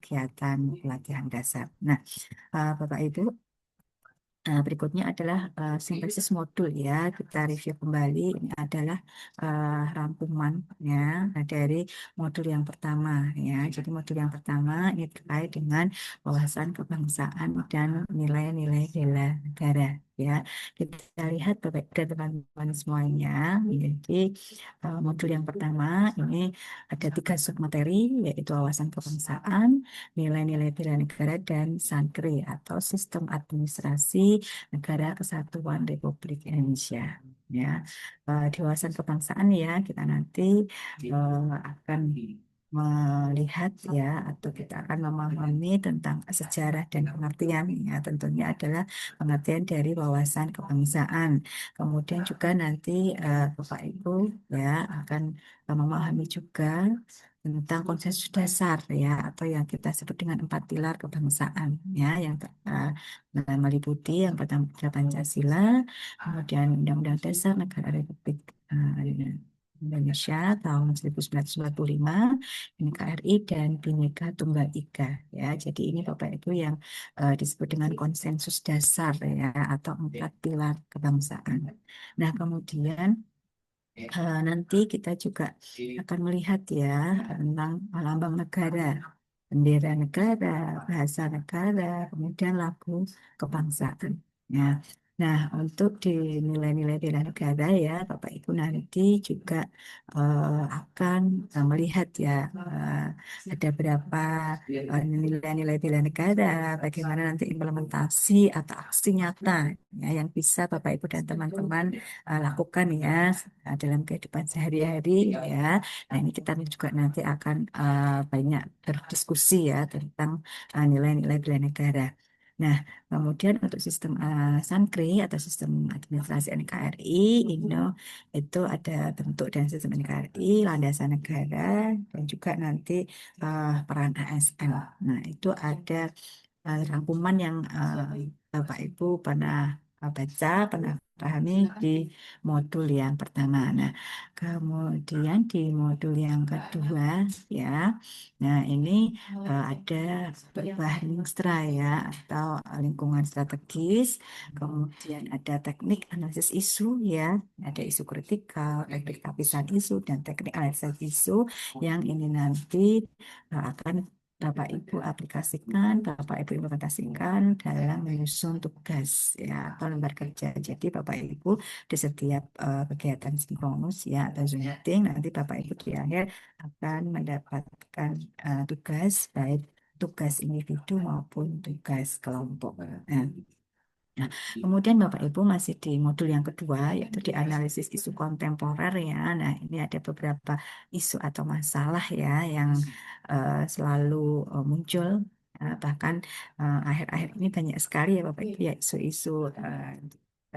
kegiatan pelatihan dasar. Nah, Bapak Ibu, berikutnya adalah sintesis modul ya. Kita review kembali. Ini adalah rangkuman ya dari modul yang pertama ya. Jadi modul yang pertama ini terkait dengan wawasan kebangsaan dan nilai-nilai bela negara ya. Kita lihat Bapak dan teman-teman semuanya. Jadi modul yang pertama ini ada 3 submateri yaitu wawasan kebangsaan, nilai-nilai bela negara dan SANKRI atau Sistem Administrasi Negara Kesatuan Republik Indonesia. Ya, di wawasan kebangsaan ya kita nanti akan melihat ya atau kita akan memahami tentang sejarah dan pengertian ya tentunya adalah pengertian dari wawasan kebangsaan. Kemudian juga nanti Bapak Ibu ya akan memahami juga tentang konsensus dasar ya atau yang kita sebut dengan 4 pilar kebangsaan ya yang meliputi yang pertama adalah Pancasila, kemudian Undang-Undang Dasar Negara Republik Indonesia tahun 1945, NKRI dan Bhinneka Tunggal Ika ya. Jadi ini Bapak Ibu yang disebut dengan konsensus dasar ya atau 4 pilar kebangsaan. Nah, kemudian nanti kita juga akan melihat ya tentang lambang negara, bendera negara, bahasa negara, kemudian lagu kebangsaan. Ya. Nah, untuk di nilai-nilai bela negara ya, Bapak Ibu nanti juga akan melihat ya ada berapa nilai-nilai bela negara, bagaimana nanti implementasi atau aksi nyata ya, yang bisa Bapak Ibu dan teman-teman lakukan ya dalam kehidupan sehari-hari ya. Nah, ini kita juga nanti akan banyak berdiskusi ya tentang nilai-nilai bela negara. Nah, kemudian untuk sistem SANKRI atau sistem administrasi NKRI, itu ada bentuk dan sistem NKRI, landasan negara, dan juga nanti peran ASN. Nah, itu ada rangkuman yang Bapak Ibu pernah baca, pernah pahami di modul yang pertama. Nah, kemudian di modul yang kedua ya, nah ini ada perubahan lingstra ya atau lingkungan strategis, kemudian ada teknik analisis isu ya, ada isu kritikal, teknik lapisan isu dan teknik analisis isu yang ini nanti akan Bapak Ibu aplikasikan, Bapak Ibu implementasikan dalam menyusun tugas ya atau lembar kerja. Jadi Bapak Ibu di setiap kegiatan sinkronus ya atau Zoom meeting nanti Bapak Ibu di akhir akan mendapatkan tugas baik tugas individu maupun tugas kelompok. Nah, Nah, kemudian Bapak Ibu masih di modul yang kedua, yaitu di analisis isu kontemporer ya. Nah, ini ada beberapa isu atau masalah ya yang selalu muncul. Bahkan akhir-akhir ini banyak sekali ya Bapak Ibu ya isu-isu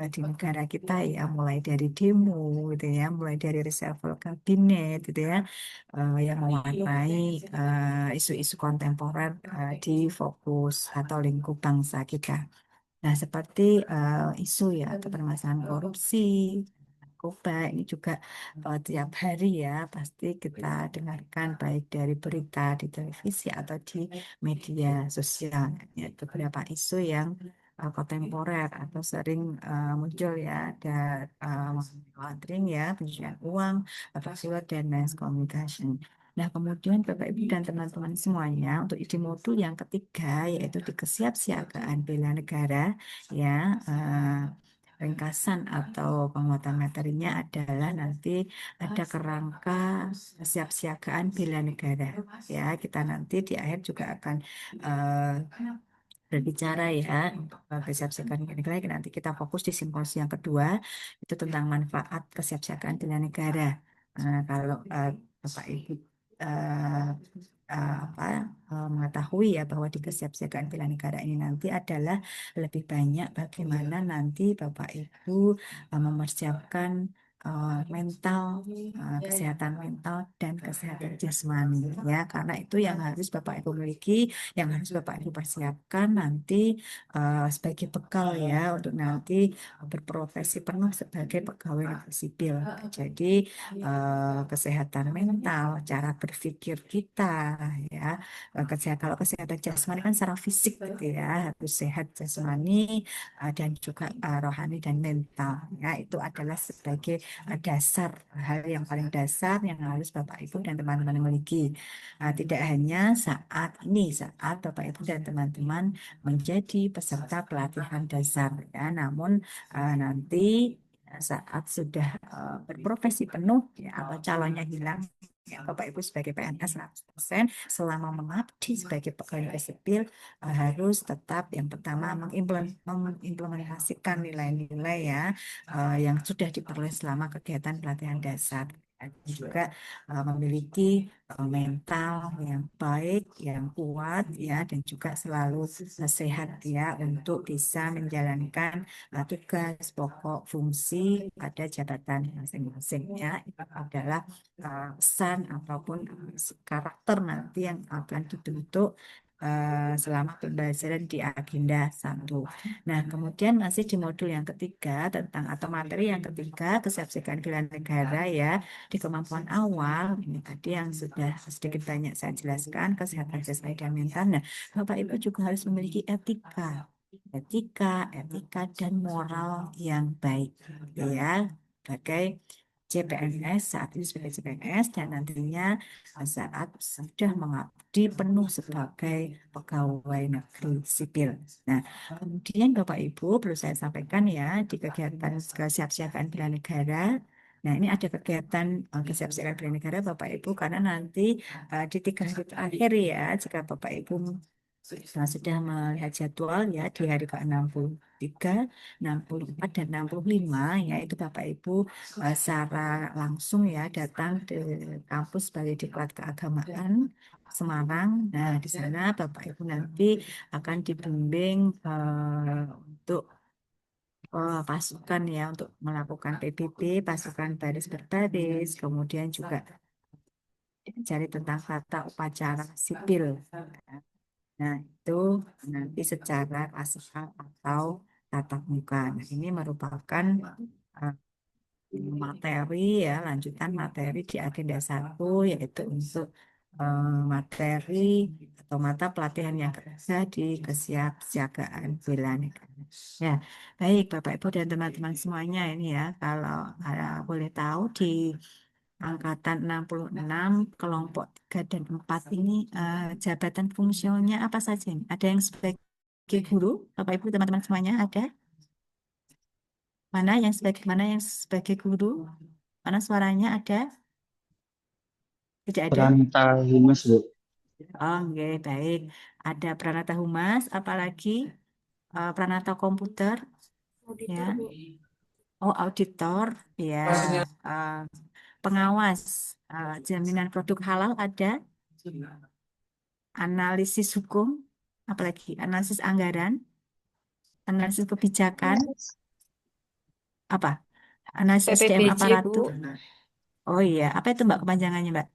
di negara kita ya, mulai dari demo gitu ya, mulai dari reshuffle kabinet gitu ya, yang mewarnai isu-isu kontemporer di fokus atau lingkup bangsa kita. Nah, seperti isu ya atau permasalahan korupsi, narkoba ini juga tiap hari ya pasti kita dengarkan baik dari berita di televisi atau di media sosial. Ya, beberapa isu yang kontemporer atau sering muncul ya ada money laundering ya, pencucian uang, suap dan mass communication. Nah, kemudian Bapak Ibu dan teman-teman semuanya untuk ide modul yang ketiga yaitu di kesiapsiagaan bela negara ya ringkasan atau penguatan materinya adalah nanti ada kerangka kesiapsiagaan bela negara ya kita nanti di akhir juga akan berbicara ya kesiapsiagaan bela negara nanti kita fokus di simposium yang kedua itu tentang manfaat kesiapsiagaan bela negara. Kalau Bapak Ibu eh, apa mengetahui ya bahwa di kesiapsiagaan bela negara ini nanti adalah lebih banyak bagaimana nanti Bapak Ibu mempersiapkan mental, kesehatan mental dan kesehatan jasmani ya, karena itu yang harus Bapak Ibu miliki, yang harus Bapak Ibu persiapkan nanti sebagai bekal ya untuk nanti berprofesi penuh sebagai pegawai negeri sipil. Jadi kesehatan mental, cara berpikir kita ya, kalau kesehatan jasmani kan secara fisik gitu ya, harus sehat jasmani dan juga rohani dan mental ya, itu adalah sebagai dasar, hal yang paling dasar yang harus Bapak Ibu dan teman-teman miliki. Tidak hanya saat ini, saat Bapak Ibu dan teman-teman menjadi peserta pelatihan dasar ya, namun nanti saat sudah berprofesi penuh ya, atau calonnya hilang ya, Bapak Ibu sebagai PNS 100% selama mengabdi sebagai pegawai negeri sipil harus tetap yang pertama mengimplementasikan nilai-nilai ya yang sudah diperoleh selama kegiatan pelatihan dasar. Dan juga memiliki mental yang baik, yang kuat ya, dan juga selalu sehat ya untuk bisa menjalankan tugas pokok fungsi pada jabatan masing-masing ya. Itu adalah pesan ataupun karakter nanti yang akan dibentuk selama pembelajaran di agenda 1. Nah, kemudian masih di modul yang ketiga tentang atau materi yang ketiga kesiapsiagaan bela negara ya, di kemampuan awal ini tadi yang sudah sedikit banyak saya jelaskan, kesehatan jasmani dan mental. Nah, Bapak Ibu juga harus memiliki etika dan moral yang baik ya, sebagai CPNS, saat ini sebagai CPNS dan nantinya saat sudah mengabdi penuh sebagai pegawai negeri sipil. Nah, kemudian Bapak Ibu perlu saya sampaikan ya, di kegiatan kesiapsiagaan bela negara. Nah, ini ada kegiatan kesiapsiagaan bela negara Bapak Ibu, karena nanti di 3 hari terakhir ya, jika Bapak Ibu sudah melihat jadwal ya, di hari ke-63, 64 dan 65 ya, itu Bapak Ibu secara langsung ya datang ke kampus Balai Diklat Keagamaan Semarang. Nah, di sana Bapak Ibu nanti akan dibimbing untuk pasukan ya, untuk melakukan PBB, pasukan baris berbaris, kemudian juga cari tentang tata upacara sipil. Nah, itu nanti secara kelas atau tatap muka. Nah, ini merupakan uh, materi ya, lanjutan materi di agenda 1, yaitu untuk materi atau mata pelatihan yang ketiga di kesiapsiagaan bela negara. Ya, baik Bapak Ibu dan teman-teman semuanya, ini ya, kalau boleh tahu di Angkatan 66 kelompok 3 dan 4 ini jabatan fungsionalnya apa saja ini? Ada yang sebagai guru, Bapak Ibu teman-teman semuanya ada? Mana yang sebagai guru? Mana suaranya ada? Tidak ada? Pranata Humas, Bu. Oh, oke, baik. Ada Pranata Humas, apalagi Pranata Komputer, ya. Oh, auditor, ya. Eh, pengawas, jaminan produk halal ada. Analisis hukum, apalagi analisis anggaran, analisis kebijakan, apa? Analisis SDM PPBJ, aparatur. Bu, Oh iya, apa itu Mbak kepanjangannya Mbak?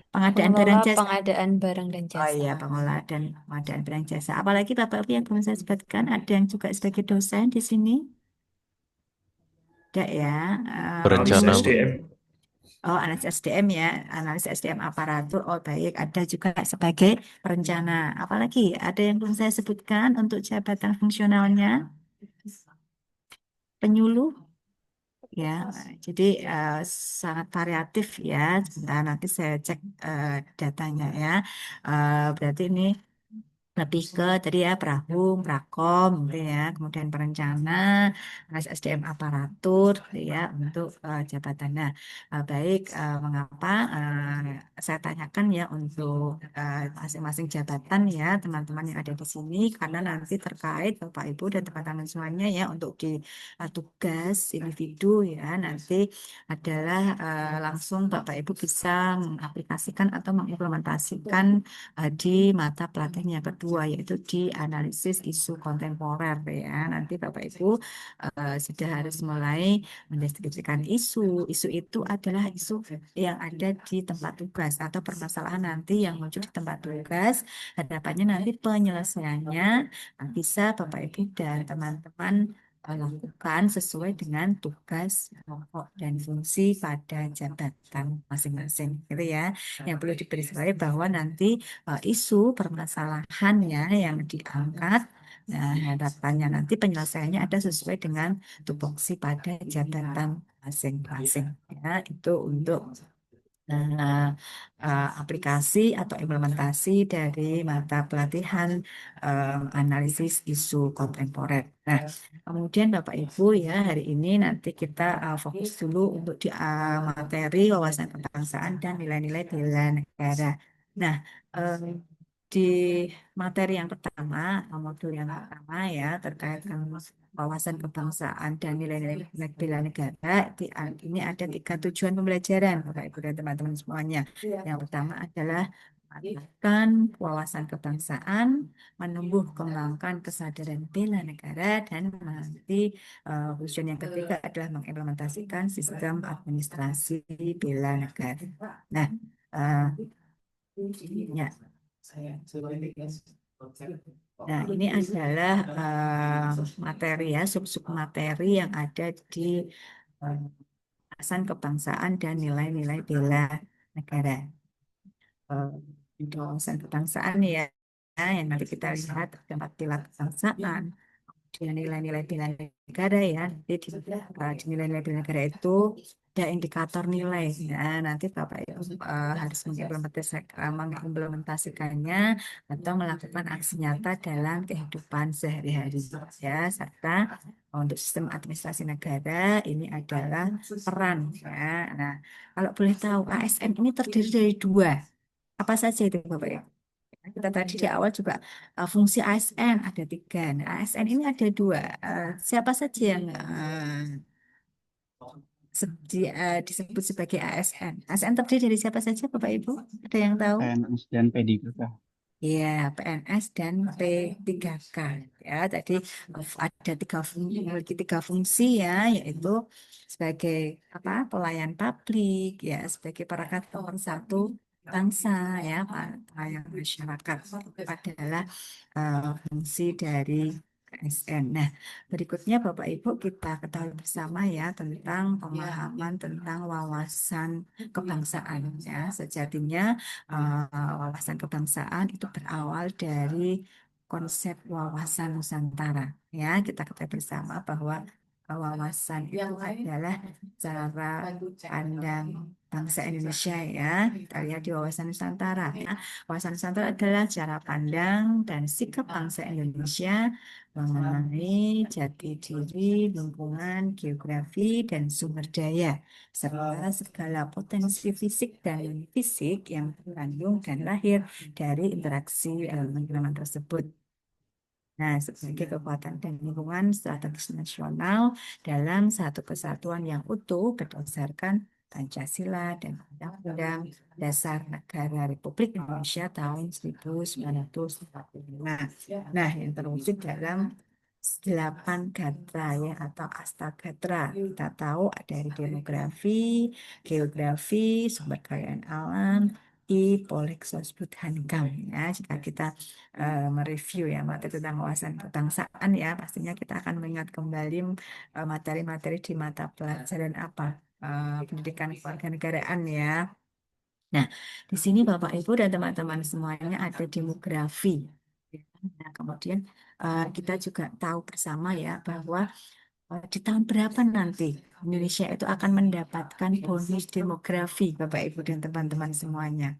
Pengadaan barang pengelola jasa. pengadaan barang dan Oh jasa. iya, pengelolaan dan pengadaan barang jasa. Apalagi Bapak Ibu yang belum saya sebutkan, ada yang juga sebagai dosen di sini. Ada ya. Berencana, Guru. Bu. SDM. Oh, analisis SDM ya, analisis SDM aparatur. Oh, baik. Ada juga sebagai perencana. Apalagi ada yang belum saya sebutkan untuk jabatan fungsionalnya, penyuluh. Ya, jadi sangat variatif ya. Sebentar nanti saya cek datanya ya. Berarti ini lebih ke tadi ya Prahum, Prakom gitu ya, kemudian perencana, SDM aparatur gitu ya untuk jabatan. Nah, baik mengapa saya tanyakan ya untuk masing-masing jabatan ya teman-teman yang ada di sini, karena nanti terkait Bapak Ibu dan teman-teman semuanya ya untuk di tugas individu ya, nanti adalah langsung Bapak Ibu bisa mengaplikasikan atau mengimplementasikan di mata pelatihan yang kedua, yaitu di analisis isu kontemporer ya. Nanti Bapak Ibu sudah harus mulai mendeskripsikan isu. Isu itu adalah isu yang ada di tempat tugas atau permasalahan nanti yang muncul di tempat tugas. Harapannya nanti penyelesaiannya bisa Bapak Ibu dan teman-teman lakukan sesuai dengan tugas pokok dan fungsi pada jabatan masing-masing, gitu ya. Yang perlu diberitahu bahwa nanti isu permasalahannya yang diangkat, nah, harapannya nanti penyelesaiannya ada sesuai dengan tupoksi pada jabatan masing-masing. Ya, itu untuk eh, aplikasi atau implementasi dari mata pelatihan analisis isu kontemporer. Nah, kemudian Bapak Ibu ya hari ini nanti kita fokus dulu untuk di materi wawasan kebangsaan dan nilai-nilai bela negara. Nah, em, di materi yang pertama, modul yang pertama ya terkait dengan wawasan kebangsaan dan nilai-nilai bela negara, ini ada 3 tujuan pembelajaran, Bapak Ibu dan teman-teman semuanya. Yang pertama adalah meningkatkan wawasan kebangsaan, menumbuh kembangkan kesadaran bela negara, dan nanti tujuan yang ketiga adalah mengimplementasikan sistem administrasi bela negara. Nah, eh, ya. Nah, ini adalah materi ya, sub-sub materi yang ada di eh, wawasan kebangsaan dan nilai-nilai bela negara. Di wawasan kebangsaan ya, yang nanti kita lihat ada 4 pilar kebangsaan, dengan nilai-nilai bela negara ya. Jadi di nilai-nilai bela negara itu ada indikator nilai. Nah, nanti Bapak Ibu harus mengimplementasikannya atau melakukan aksi nyata dalam kehidupan sehari-hari ya. Serta untuk sistem administrasi negara ini adalah peran ya. Nah, kalau boleh tahu ASN ini terdiri dari 2. Apa saja itu Bapak Ibu? Kita tadi di awal juga fungsi ASN ada 3. Nah, ASN ini ada 2. Siapa saja yang disebut sebagai ASN? ASN terdiri dari siapa saja, Bapak Ibu? Ada yang tahu? PNS dan PDKK. Ya, PNS dan P3K. Ya, tadi ada memiliki 3 fungsi ya, yaitu sebagai apa? Pelayan publik, ya, sebagai perangkat nomor 1 bangsa, ya, pelayan masyarakat. Itu adalah fungsi dari ASN. Nah, berikutnya Bapak Ibu kita ketahui bersama ya tentang pemahaman tentang wawasan kebangsaan. Ya, sejatinya wawasan kebangsaan itu berawal dari konsep wawasan Nusantara. Ya, kita ketahui bersama bahwa wawasan itu adalah cara pandang bangsa Indonesia ya. Kita lihat di wawasan Nusantara. Ya. Wawasan Nusantara adalah cara pandang dan sikap bangsa Indonesia mengenai jati diri, lingkungan, geografi, dan sumber daya serta segala potensi fisik dan fisik yang terkandung dan lahir dari interaksi elemen-elemen tersebut. Nah, sebagai kekuatan dan lingkungan strategis nasional dalam satu kesatuan yang utuh berdasarkan Pancasila dan Undang-Undang Dasar Negara Republik Indonesia tahun 1945. Nah, yang terwujud dalam 8 gatra ya atau astagatra. Kita tahu ada dari demografi, geografi, sumber daya alam, Polek Sosbud Hankam ya. Jika kita mereview ya materi tentang wawasan kebangsaan ya, pastinya kita akan mengingat kembali materi-materi di mata pelajaran apa pendidikan kewarganegaraan ya. Nah, di sini Bapak Ibu dan teman-teman semuanya ada demografi. Nah, kemudian kita juga tahu bersama ya bahwa di tahun berapa nanti Indonesia itu akan mendapatkan bonus demografi, Bapak Ibu dan teman-teman semuanya.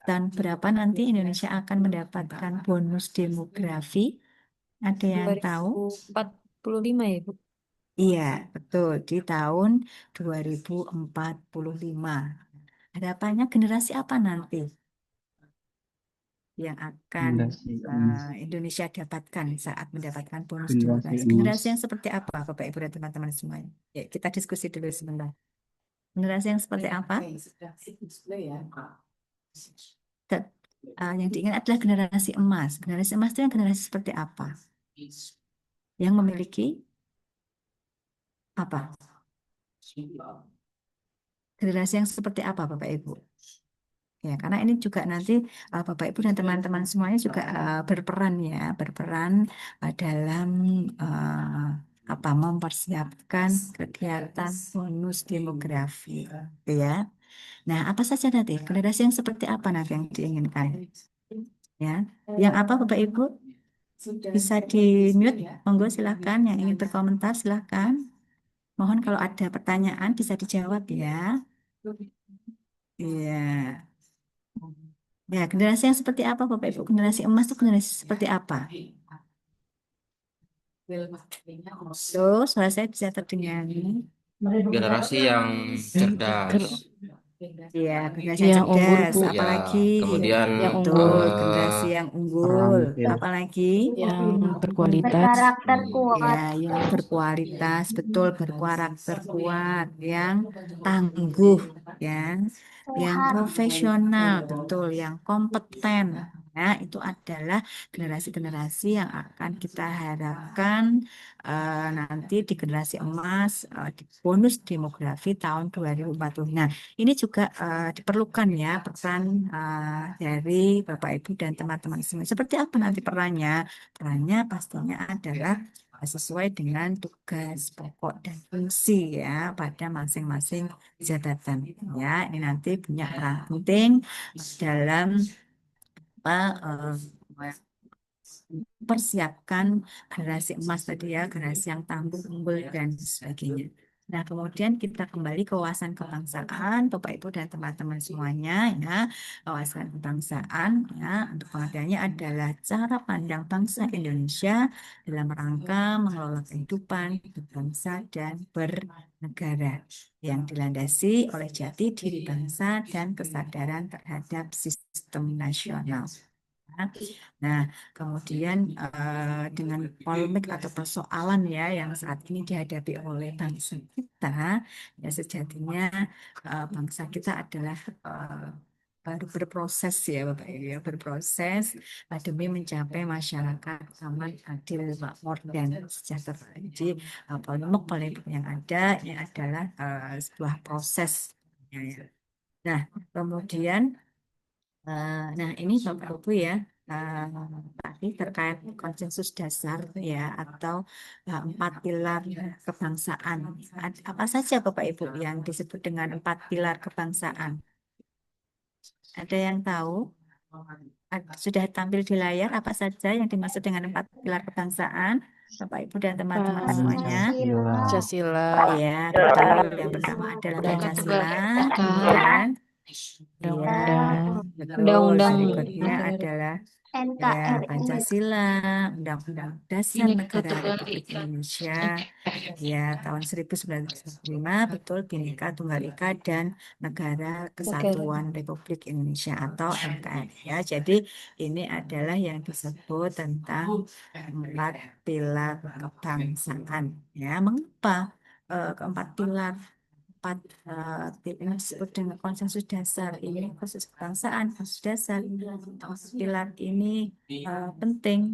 Tahun berapa nanti Indonesia akan mendapatkan bonus demografi? Ada yang tahu? 2045 ya, Bu? Iya, betul. Di tahun 2045. Harapannya generasi apa nanti yang akan Generasi emas. Indonesia dapatkan saat mendapatkan bonus Generasi demografi? emas. Generasi yang seperti apa, Bapak Ibu dan teman-teman semuanya? Ya, kita diskusi dulu sebentar. Generasi yang seperti apa? Yang diingat adalah generasi emas. Generasi emas itu yang generasi seperti apa? Yang memiliki apa? Generasi yang seperti apa, Bapak Ibu? Ya, karena ini juga nanti Bapak Ibu dan teman-teman semuanya juga berperan ya, berperan dalam apa mempersiapkan kegiatan bonus demografi, gitu ya. Nah, apa saja nanti generasi yang seperti apa nanti yang diinginkan? Ya, yang apa Bapak Ibu? Bisa di mute, monggo silakan. Yang ingin berkomentar silakan. Mohon kalau ada pertanyaan bisa dijawab ya. Iya. Ya, generasi yang seperti apa Bapak Ibu? Generasi emas itu generasi seperti apa? Halo, suara saya bisa terdengar. Generasi yang cerdas, Ger- Iya, generasi yang yang unggul, cerdas. Bu. ya. Apalagi? Kemudian Yang Betul, unggul, generasi eh, yang unggul. terampil. Apalagi? yang berkualitas, Berkarakter Ya, kuat. yang berkualitas, betul, berkarakter kuat, yang tangguh, ya, yang Sehat. profesional, betul, yang kompeten. Nah, itu adalah generasi-generasi yang akan kita harapkan nanti di generasi emas, di bonus demografi tahun 2040. Nah, ini juga diperlukan ya peran dari Bapak Ibu dan teman-teman semua. Seperti apa nanti perannya? Perannya pastinya adalah sesuai dengan tugas pokok dan fungsi ya pada masing-masing jabatan ya. Ini nanti punya peran penting dalam apa persiapkan generasi emas tadi ya, generasi yang tangguh, unggul dan sebagainya. Nah, kemudian kita kembali ke wawasan kebangsaan, Bapak Ibu dan teman-teman semuanya ya. Wawasan kebangsaan ya, untuk pengertiannya adalah cara pandang bangsa Indonesia dalam rangka mengelola kehidupan berbangsa dan bernegara yang dilandasi oleh jati diri bangsa dan kesadaran terhadap sistem nasional. Nah, kemudian dengan polemik atau persoalan ya yang saat ini dihadapi oleh bangsa kita, ya sejatinya bangsa kita adalah baru berproses ya Bapak Ibu ya, berproses demi mencapai masyarakat aman, adil, makmur dan sejahtera. Jadi polemik-polemik yang ada ini adalah sebuah proses. Ya. Nah, kemudian nah, ini Bapak Ibu ya, eh, tadi terkait konsensus dasar ya atau empat pilar kebangsaan. Apa saja Bapak Ibu yang disebut dengan empat pilar kebangsaan? Ada yang tahu? Sudah tampil di layar apa saja yang dimaksud dengan empat pilar kebangsaan? Bapak Ibu dan teman-teman semuanya. Pancasila. Pancasila, Iya, betul. Yang pertama adalah Pancasila, Undang-Undang, kemudian iya, betul. Undang-Undang Berikutnya Negara, adalah ya, NKRI. Pancasila, Undang-Undang Dasar Negara Republik Indonesia, ya tahun 1945, betul, Bhinneka Tunggal Ika dan Negara Kesatuan Republik Indonesia atau NKRI. Ya, jadi ini adalah yang disebut tentang empat pilar kebangsaan. Ya, mengapa keempat pilar? Empat ini disebut dengan konsensus dasar ini konsensus kebangsaan konsensus dasar pilar ini penting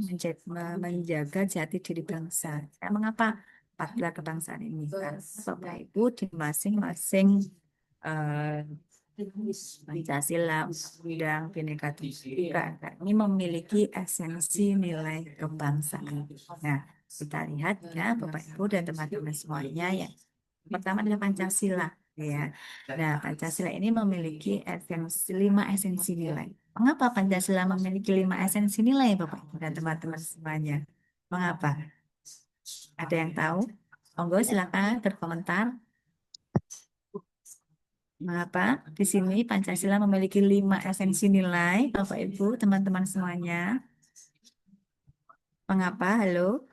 menjaga jati diri bangsa. Mengapa empat pilar kebangsaan ini? Karena Bapak Ibu di masing-masing eh, Pancasila, Undang Bhinneka Tunggal Ika ini memiliki esensi nilai kebangsaan. Nah, kita lihat ya Bapak Ibu dan teman-teman semuanya ya. Pertama adalah Pancasila ya. Nah, Pancasila ini memiliki lima esensi nilai. Mengapa Pancasila memiliki lima esensi nilai Bapak Ibu dan teman-teman semuanya? Mengapa? Ada yang tahu? Monggo silakan berkomentar. Mengapa di sini Pancasila memiliki lima esensi nilai, Bapak Ibu, teman-teman semuanya? Mengapa? Halo?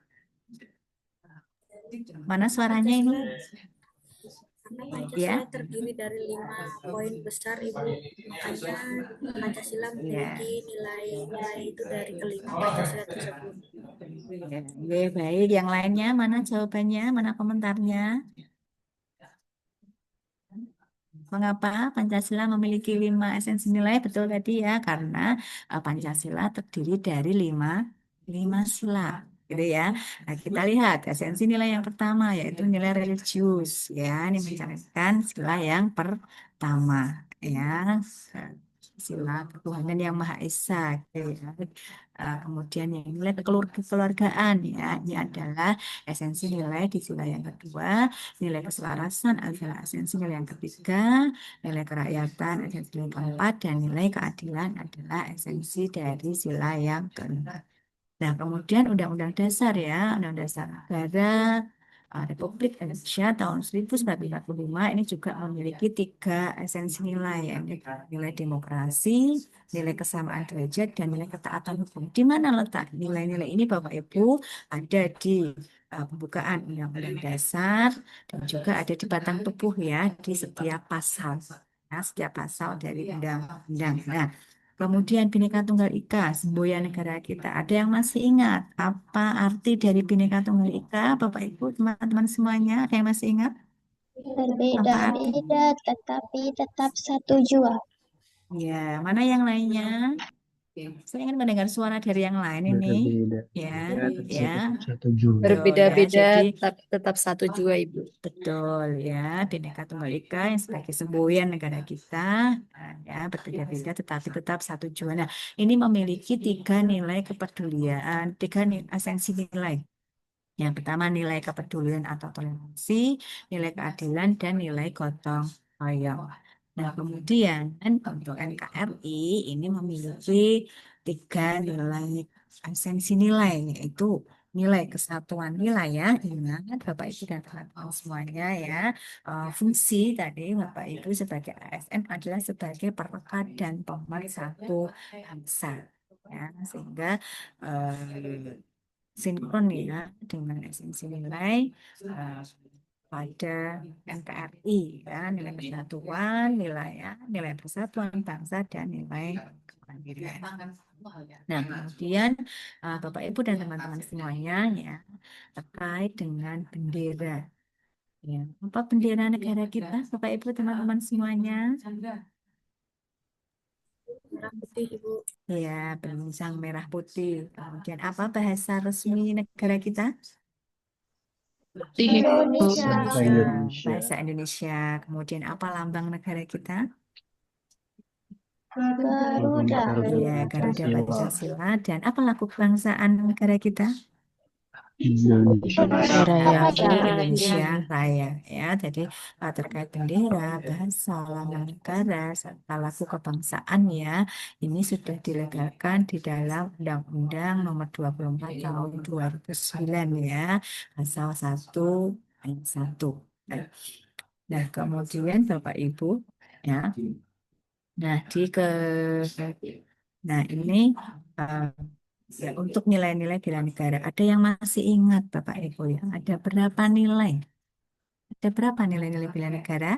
Mana suaranya ini? Karena Ya, Pancasila terdiri dari 5 poin besar, Ibu. Makanya Pancasila ya, memiliki nilai-nilai itu dari kelima Pancasila tersebut. ya. Oke, baik. Yang lainnya mana jawabannya? Mana komentarnya? Mengapa Pancasila memiliki 5 esensi nilai? Betul tadi ya, karena Pancasila terdiri dari lima sila, gitu ya. Nah, kita lihat esensi nilai yang pertama yaitu nilai religius, ya. Ini mencantumkan sila yang pertama, ya. Sila ketuhanan yang Maha Esa, gitu ya. Kemudian yang nilai kekeluargaan, ya. Ini adalah esensi nilai di sila yang kedua. Nilai keselarasan adalah esensi nilai yang ketiga, nilai kerakyatan esensi yang keempat, dan nilai keadilan adalah esensi dari sila yang keempat. Nah, kemudian Undang-Undang Dasar ya, Undang-Undang Dasar Negara Republik Indonesia tahun 1945 ini juga memiliki 3 esensi nilai, yaitu nilai demokrasi, nilai kesamaan derajat, dan nilai ketaatan hukum. Di mana letak nilai-nilai ini, Bapak Ibu? Ada di pembukaan Undang-Undang Dasar dan juga ada di batang tubuh ya, di setiap pasal. Nah, setiap pasal dari undang-undang. Nah, kemudian Bhinneka Tunggal Ika, semboyan negara kita. Ada yang masih ingat apa arti dari Bhinneka Tunggal Ika, Bapak Ibu, teman-teman semuanya? Ada yang masih ingat apa arti? Berbeda-beda tetapi tetap satu jua. Ya, mana yang lainnya? Saya ingin mendengar suara dari yang lain ini. Berbeda. Ya, Tetap ya. satu juga. Betul, ya. Berbeda-beda Jadi tetap satu jua, Ibu. betul ya, Bhinneka Tunggal Ika yang sebagai semboyan negara kita, ya berbeda-beda tetapi tetap satu jua. Nah, ini memiliki 3 nilai kepedulian, 3 esensi nilai. Yang pertama nilai kepedulian atau toleransi, nilai keadilan, dan nilai gotong royong. Nah, kemudian untuk NKRI ini memiliki 3 nilai esensi nilai, yaitu nilai kesatuan wilayah. Ingat Bapak Ibu dan teman-teman semuanya ya, fungsi tadi Bapak Ibu sebagai ASN adalah sebagai perekat dan pemersatu bangsa, ya, sehingga sinkron ya dengan esensi nilai eh, pada NKRI, ya, nilai persatuan, nilai persatuan bangsa, dan nilai kemandirian. Nah, kemudian Bapak Ibu dan teman-teman semuanya ya, terkait dengan bendera. Ya, apa bendera negara kita, Bapak Ibu teman-teman semuanya? Merah putih, Ibu. Ya, berbintang merah putih. Kemudian apa bahasa resmi negara kita? Indonesia. Bahasa Indonesia. Bahasa Indonesia. Kemudian apa lambang negara kita? Garuda. Ya, Garuda Pancasila. Pancasila. Dan apa lagu kebangsaan negara kita? Indonesia. Raya. Indonesia Raya. Ya, jadi terkait bendera, bahasa, lambang negara, serta lagu kebangsaan ya, ini sudah dilegalkan di dalam Undang-Undang Nomor 24 Tahun 2009 ya, pasal 1 ayat 1. Nah, kemudian Bapak Ibu ya. Nah, nah ini uh, ya, untuk nilai-nilai bela negara. Ada yang masih ingat Bapak Ibu ya? Ada berapa nilai? Ada berapa nilai-nilai bela negara?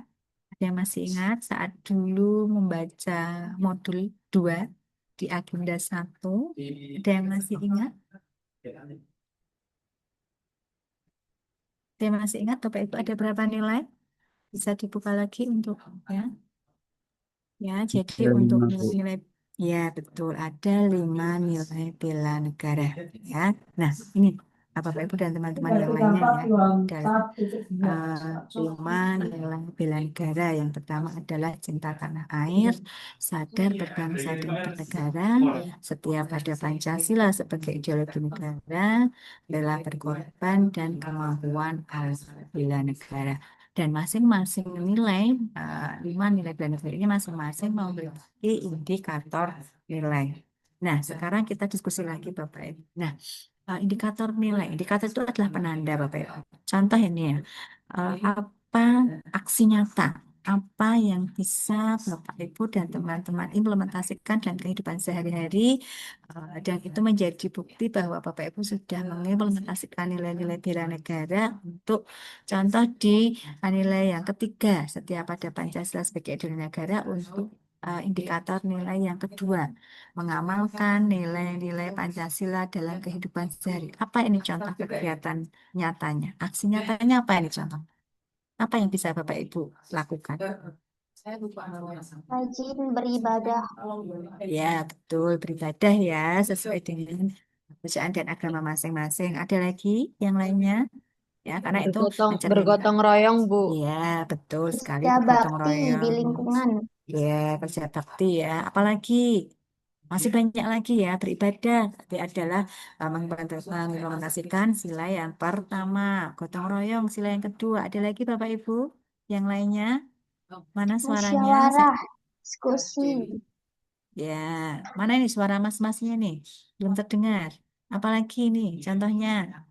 Ada yang masih ingat saat dulu membaca modul 2 di agenda 1? Ada yang masih ingat? Ada yang masih ingat Bapak Ibu ada berapa nilai? Bisa dibuka lagi untuk ya. Ya, jadi Ada untuk 5, Bu. nilai, ya betul, ada 5 nilai bela negara. Ya, nah ini Bapak Ibu dan teman-teman yang lainnya ya, ada 5 nilai bela negara. Yang pertama adalah cinta tanah air, sadar berbangsa dan bernegara, setia pada Pancasila sebagai ideologi negara, bela berkorban, dan kemampuan bela negara. Dan masing-masing nilai, 5 nilai bela negara ini masing-masing memiliki indikator nilai. Nah, sekarang kita diskusi lagi Bapak Ibu. Nah, indikator nilai, indikator itu adalah penanda Bapak Ibu. Contoh ini ya, apa aksi nyata, apa yang bisa Bapak Ibu dan teman-teman implementasikan dalam kehidupan sehari-hari, dan itu menjadi bukti bahwa Bapak Ibu sudah mengimplementasikan nilai-nilai bela negara untuk contoh di nilai yang ketiga, setia pada Pancasila sebagai ideologi negara, untuk indikator nilai yang kedua, mengamalkan nilai-nilai Pancasila dalam kehidupan sehari. Apa ini contoh kegiatan nyatanya? Aksi nyatanya apa ini contoh? Apa yang bisa Bapak Ibu lakukan? Rajin beribadah. Ya, betul, beribadah ya, sesuai dengan bacaan dan agama masing-masing. Ada lagi yang lainnya? Ya, karena itu ajak Bergotong royong, Bu. ya, betul sekali Kerja bergotong bakti di royong. lingkungan. Ya, kerja bakti ya. Apalagi masih banyak lagi ya beribadah. Tapi adalah mengimplementasikan sila yang pertama, gotong royong. Sila yang kedua, ada lagi Bapak Ibu yang lainnya? Mana suaranya? Musyawarah. Diskusi. Ya, mana ini suara mas-masnya nih? Belum terdengar. Apalagi ini contohnya,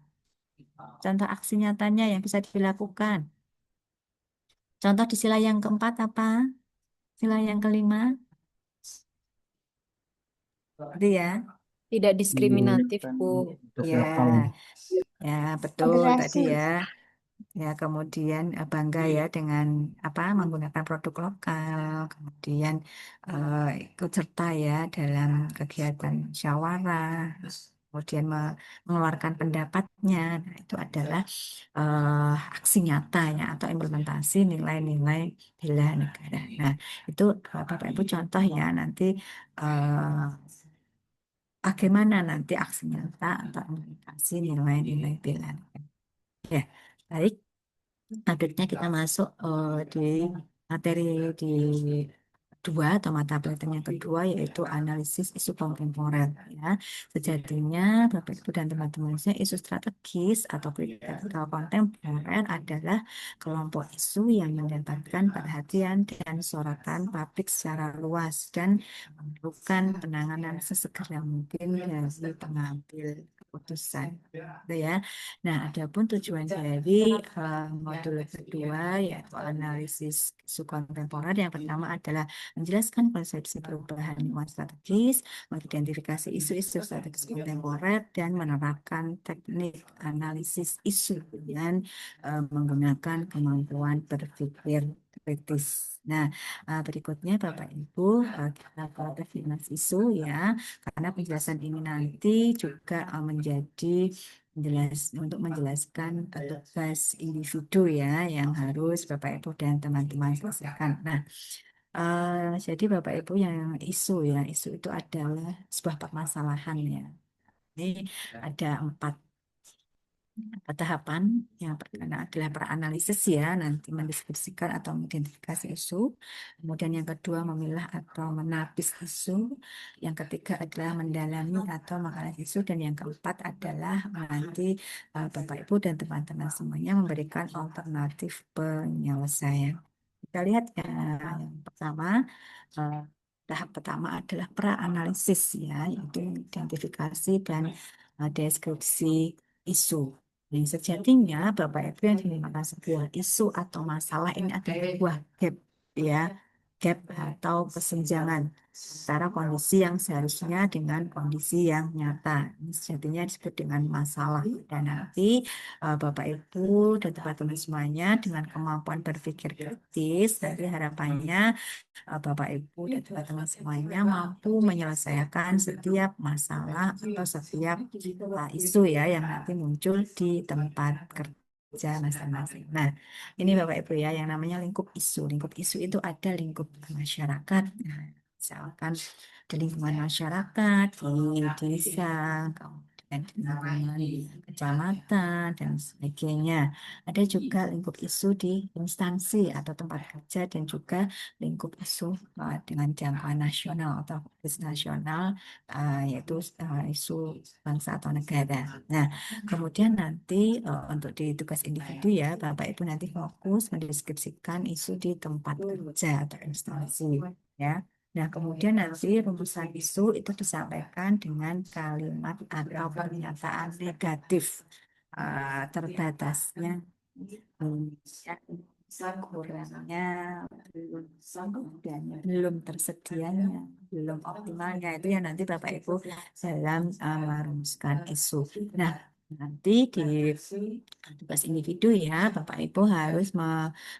contoh aksi nyatanya yang bisa dilakukan. Contoh di sila yang keempat apa? Sila yang kelima? Itu ya. Tidak diskriminatif, Bu. Ya, ya betul tadi Moderasi. ya. Ya, kemudian bangga ya dengan apa menggunakan produk lokal, kemudian ikut serta ya dalam kegiatan musyawarah, kemudian mengeluarkan pendapatnya. Nah, itu adalah aksi nyata ya atau implementasi nilai-nilai bela negara. Nah, itu Bapak Ibu contoh ya nanti eh, bagaimana nanti aksi nyata atau implementasi nilai-nilai bela negara. Ya, baik. Selanjutnya kita masuk di materi di kedua atau mata pelajaran yang kedua yaitu analisis isu kontemporer ya. Sejatinya Bapak Ibu dan teman-teman isu strategis atau kritikal kontemporer adalah kelompok isu yang mendapatkan perhatian dan sorotan publik secara luas dan memerlukan penanganan sesegera mungkin dari pengambil keputusan. Gitu ya. Nah, adapun tujuan dari modul kedua yaitu analisis isu kontemporer yang pertama adalah menjelaskan konsepsi perubahan lingkungan strategis, mengidentifikasi isu-isu strategis kontemporer, dan menerapkan teknik analisis isu dengan menggunakan kemampuan berpikir kritis. Nah, berikutnya Bapak Ibu kita ke definisi isu ya, karena penjelasan ini nanti juga menjadi untuk menjelaskan tugas individu ya yang harus Bapak Ibu dan teman-teman selesaikan. Nah, jadi Bapak Ibu yang isu itu adalah sebuah permasalahan ya. Ini ada empat tahapan. Yang pertama adalah peranalisis ya, nanti mendeskripsikan atau mengidentifikasi isu. Kemudian yang kedua memilah atau menapis isu. Yang ketiga adalah mendalami atau menganalisis isu. Dan yang keempat adalah nanti Bapak Ibu dan teman-teman semuanya memberikan alternatif penyelesaian. Kita lihat ya, yang pertama, eh, tahap pertama adalah pra-analisis ya, yaitu identifikasi dan deskripsi isu. Nah, sejatinya Bapak Ibu yang dinamakan sebuah isu atau masalah ini adalah sebuah gap ya, gap atau kesenjangan antara kondisi yang seharusnya dengan kondisi yang nyata. Ini sejatinya disebut dengan masalah. Dan nanti Bapak Ibu dan teman-teman semuanya dengan kemampuan berpikir kritis, dari harapannya Bapak Ibu dan teman-teman semuanya mampu menyelesaikan setiap masalah atau setiap isu ya yang nanti muncul di tempat kerja masing-masing. Nah, ini Bapak Ibu ya yang namanya lingkup isu. Lingkup isu itu ada lingkup masyarakat. Nah, misalkan di lingkungan masyarakat, di desa, kemudian di lingkungan kecamatan dan sebagainya. Ada juga lingkup isu di instansi atau tempat kerja dan juga lingkup isu dengan jangkauan nasional atau nasional yaitu isu bangsa atau negara. Nah, kemudian nanti untuk di tugas individu ya, Bapak Ibu nanti fokus mendeskripsikan isu di tempat kerja atau instansi ya. Nah, kemudian nanti rumusan isu itu disampaikan dengan kalimat atau pernyataan negatif terbatasnya kurangnya belum tersedianya belum optimalnya itu yang nanti Bapak Ibu dalam merumuskan isu. Nah, nanti di tugas individu ya Bapak Ibu harus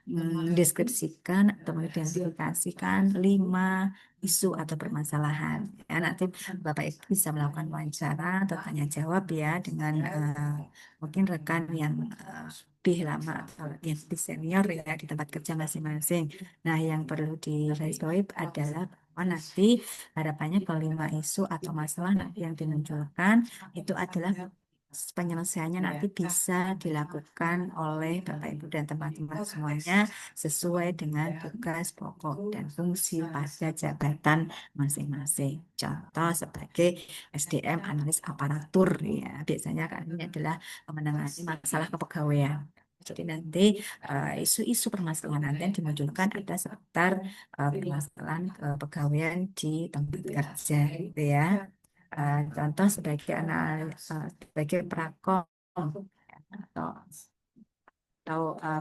mendeskripsikan atau mengidentifikasikan 5 isu atau permasalahan. Ya, nanti Bapak Ibu bisa melakukan wawancara atau tanya jawab ya dengan mungkin rekan yang lebih lama atau yang lebih senior ya di tempat kerja masing-masing. Nah, yang perlu digarisbawahi adalah bahwa nanti harapannya kelima isu atau masalah nanti yang dimunculkan itu adalah penyelesaiannya nanti bisa dilakukan oleh Bapak Ibu dan teman-teman semuanya sesuai dengan tugas pokok dan fungsi pada jabatan masing-masing. Contoh sebagai SDM analis aparatur ya, biasanya kan ini adalah menangani masalah kepegawaian. Jadi nanti isu-isu permasalahan nanti yang dimunculkan ada seputar permasalahan kepegawaian di tempat kerja gitu ya. Contoh sebagai sebagai prakom atau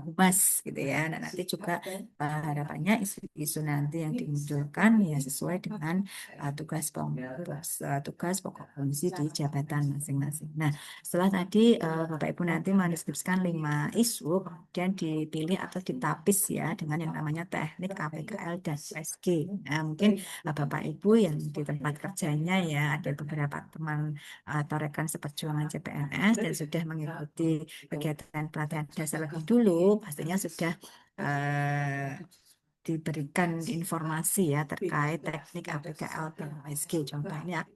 humas gitu ya. Nah, nanti juga harapannya isu-isu nanti yang dimunculkan ya sesuai dengan tugas pokok fungsi di jabatan masing-masing. Nah, setelah tadi Bapak Ibu nanti mendeskripsikan 5 isu, kemudian dipilih atau ditapis ya dengan yang namanya teknik KPKL dan USG. Nah, mungkin Bapak Ibu yang di tempat kerjanya ya ada beberapa teman atau rekan seperjuangan CPNS dan sudah mengikuti kegiatan pelatihan dasar lebih dulu, pastinya sudah diberikan informasi ya terkait teknik APKL dan USG. Contohnya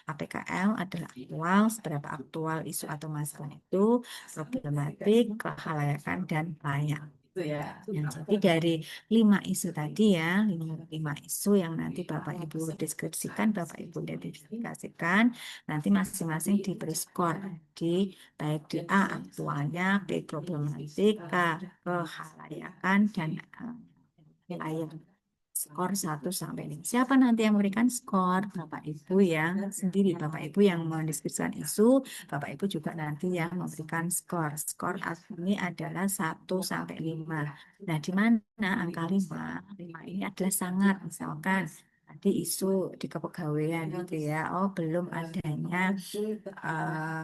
APKL adalah aktual, seberapa aktual isu atau masalah itu, problematik, kelayakan, dan layak. Ya, jadi dari 5 isu tadi ya, 5 isu yang nanti Bapak Ibu deskripsikan, Bapak Ibu identifikasikan, nanti masing-masing diberi skor di baik di A aktualnya, B problematik, K kehalayakan, dan layak. Skor 1 sampai 5. Siapa nanti yang memberikan skor? Bapak Ibu yang sendiri. Bapak Ibu yang mendiskusikan isu, Bapak Ibu juga nanti yang memberikan skor. Skor ini adalah 1 sampai 5. Nah, di mana angka 5? 5 ini adalah sangat, misalkan tadi isu di kepegawaian gitu ya. Oh, belum adanya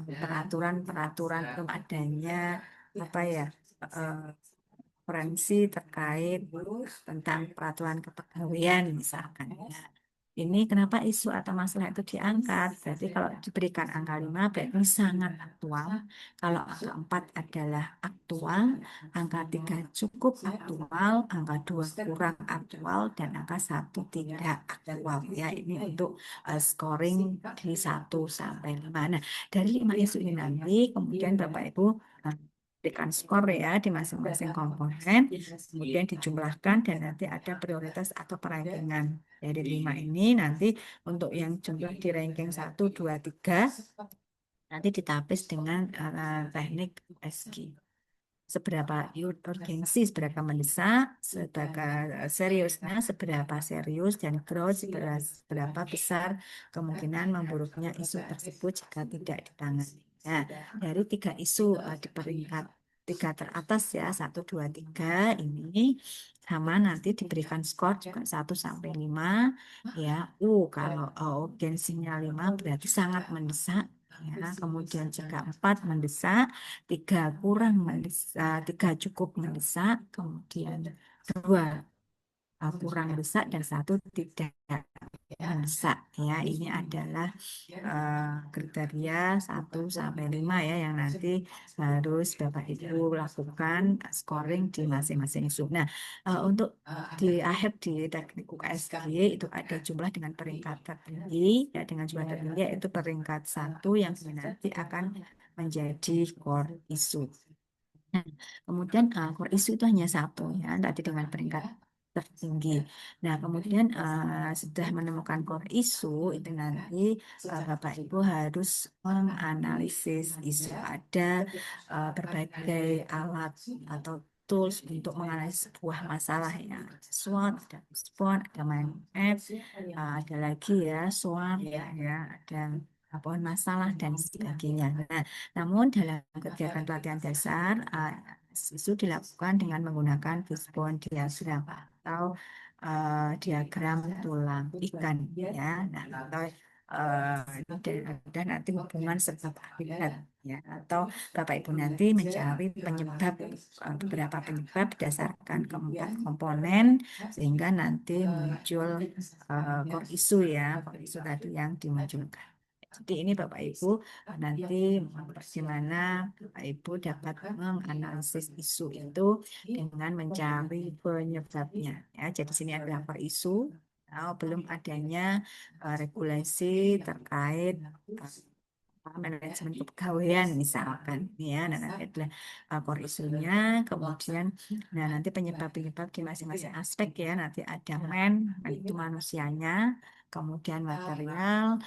peraturan-peraturan, belum adanya apa ya? Referensi terkait tentang peraturan kepegawaian misalkan. Ya. Ini kenapa isu atau masalah itu diangkat? Berarti kalau diberikan angka 5 berarti ini sangat aktual. Kalau angka 4 adalah aktual, angka 3 cukup aktual, angka 2 kurang aktual, dan angka 1 tidak aktual. Ya, ini untuk scoring di 1 sampai 5. Nah, dari 5 isu ini nanti kemudian Bapak Ibu berikan skor ya di masing-masing komponen, kemudian dijumlahkan dan nanti ada prioritas atau perankingan dari 5 ini. Nanti untuk yang jumlah di ranking 1, 2, 3 nanti ditapis dengan teknik SG. Seberapa urgensi, seberapa mendesak, seberapa seriusnya, seberapa serius, dan growth, seberapa besar kemungkinan memburuknya isu tersebut jika tidak ditangani. Nah, dari 3 isu di peringkat 3 teratas ya, 1, 2, 3 ini sama nanti diberikan skor juga 1 sampai 5 ya. Kalau urgensinya 5 berarti sangat mendesak. Ya, kemudian jika 4 mendesak, 3 kurang mendesak, 3 cukup mendesak, kemudian 2 kurang mendesak dan 1 tidak mendesak. Ya, ini adalah kriteria 1 sampai 5 ya yang nanti harus Bapak Ibu lakukan scoring di masing-masing isu. Nah, untuk di akhir di teknik UKSG itu ada jumlah dengan peringkat tertinggi ya, dengan jumlah tertinggi yaitu peringkat 1 yang nanti akan menjadi core isu. Nah, kemudian core isu itu hanya 1 ya, tadi dengan peringkat tertinggi. Nah, kemudian sudah menemukan core isu itu nanti Bapak Ibu harus menganalisis isu. Ada berbagai alat atau tools untuk menganalisis sebuah masalah ya. Ada SWOT, ada SWOT, ada mind map, ada lagi ya SWOT ya, ada pohon masalah dan sebagainya. Nah, namun dalam kegiatan pelatihan dasar itu dilakukan dengan menggunakan fishbone diagram atau diagram tulang ikan ya. Nah, atau dan nanti hubungan sebab akibat ya, atau Bapak Ibu nanti mencari penyebab beberapa penyebab berdasarkan keempat komponen sehingga nanti muncul core isu ya, core isu tadi yang dimunculkan. Jadi ini Bapak Ibu nanti bagaimana Bapak Ibu dapat menganalisis isu itu dengan mencari penyebabnya. Ya, jadi sini ada daftar isu. Belum adanya regulasi terkait manajemen kepegawaian misalkan ya, nah nanti adalah core isunya, kemudian nah nanti penyebab-penyebab di masing-masing aspek ya, nanti ada itu manusianya, kemudian material,